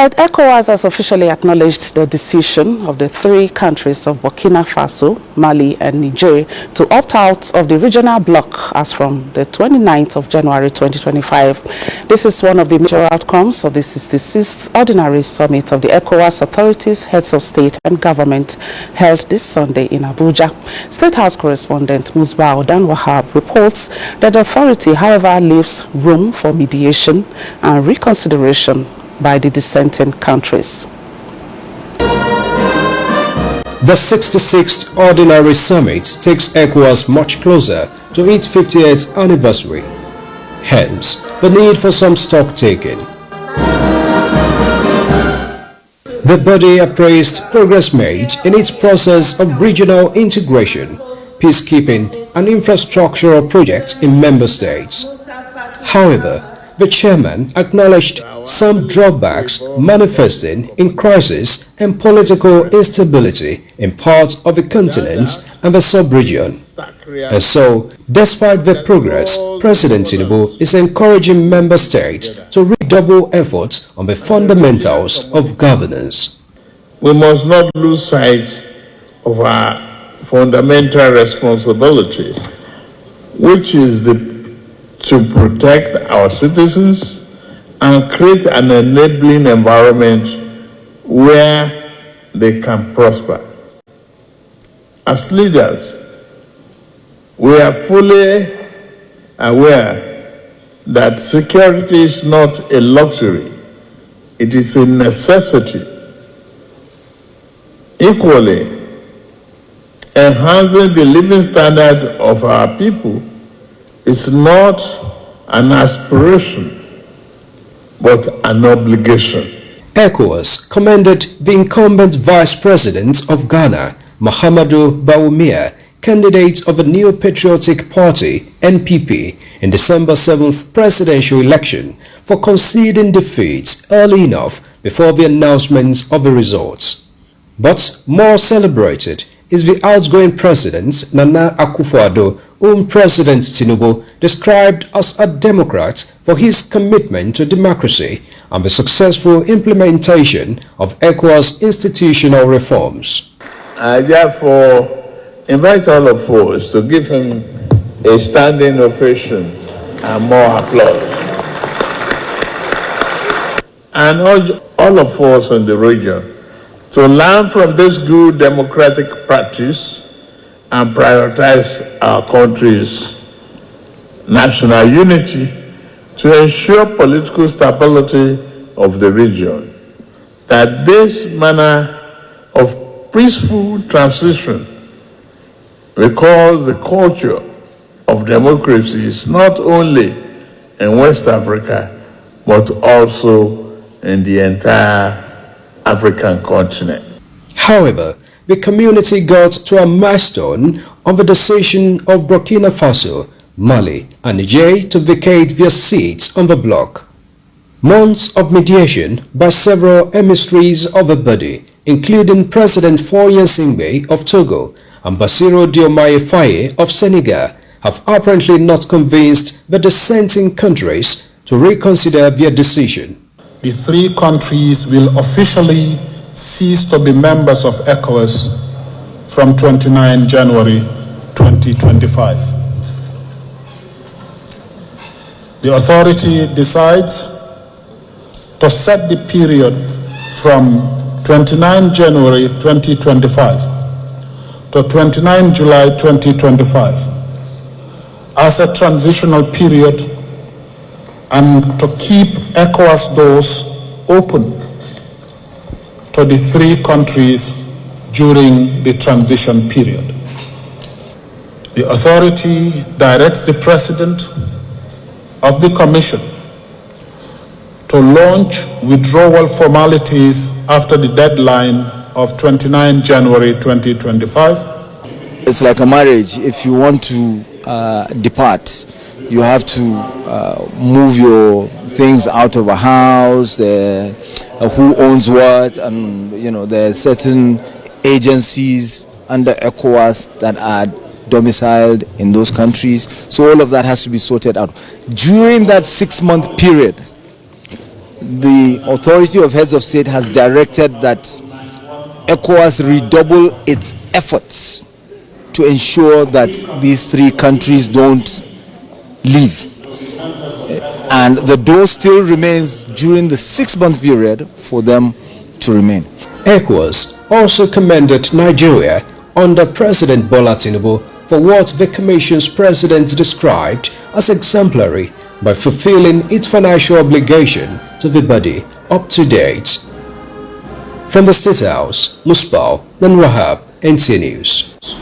Right, ECOWAS has officially acknowledged the decision of the three countries of Burkina Faso, Mali and Niger to opt out of the regional bloc as from the 29th of January 2025. This is one of the major outcomes of the 66th Ordinary Summit of the ECOWAS authorities, heads of state and government held this Sunday in Abuja. State House correspondent Musbah Odan-Wahab reports that the authority, however, leaves room for mediation and reconsideration by the dissenting countries. The 66th Ordinary Summit takes ECOWAS much closer to its 50th anniversary. Hence, the need for some stock taking. The body appraised progress made in its process of regional integration, peacekeeping and infrastructural projects in member states. However, the chairman acknowledged some drawbacks manifesting in crisis and political instability in parts of the continent and the sub-region. And so, despite the progress, President Tinubu is encouraging member states to redouble efforts on the fundamentals of governance. We must not lose sight of our fundamental responsibility, which is to protect our citizens and create an enabling environment where they can prosper. As leaders, we are fully aware that security is not a luxury, it is a necessity. Equally, enhancing the living standard of our people is not an aspiration, but an obligation. ECOWAS commended the incumbent Vice President of Ghana, Mahamadou Bawumia, candidate of the New Patriotic Party, NPP, in December 7th presidential election for conceding defeat early enough before the announcement of the results. But more celebrated is the outgoing President Nana Akufo-Addo, whom President Tinubu described as a Democrat for his commitment to democracy and the successful implementation of ECOWAS institutional reforms. I therefore invite all of us to give him a standing ovation and more applause. And all of us in the region to learn from this good democratic practice and prioritize our country's national unity to ensure political stability of the region. That this manner of peaceful transition, because the culture of democracy is not only in West Africa, but also in the entire African continent. However, the community got to a milestone on the decision of Burkina Faso, Mali and Niger to vacate their seats on the bloc. Months of mediation by several emissaries of the body, including President Faure Singbe of Togo and Bassirou Diomaye Faye of Senegal, have apparently not convinced the dissenting countries to reconsider their decision. The three countries will officially cease to be members of ECOWAS from 29 January 2025. The authority decides to set the period from 29 January 2025 to 29 July 2025 as a transitional period and to keep ECOWAS doors open to the three countries during the transition period. The authority directs the President of the Commission to launch withdrawal formalities after the deadline of 29 January 2025. It's like a marriage. If you want to depart, you have to move your things out of a house, who owns what, and there are certain agencies under ECOWAS that are domiciled in those countries. So all of that has to be sorted out. During that 6-month period, the Authority of Heads of State has directed that ECOWAS redouble its efforts to ensure that these three countries don't leave. And the door still remains during the 6-month period for them to remain. ECOWAS also commended Nigeria under President Bola Tinubu for what the Commission's president described as exemplary by fulfilling its financial obligation to the body up to date. From the State House, Muspal, then Rahab, NTA News.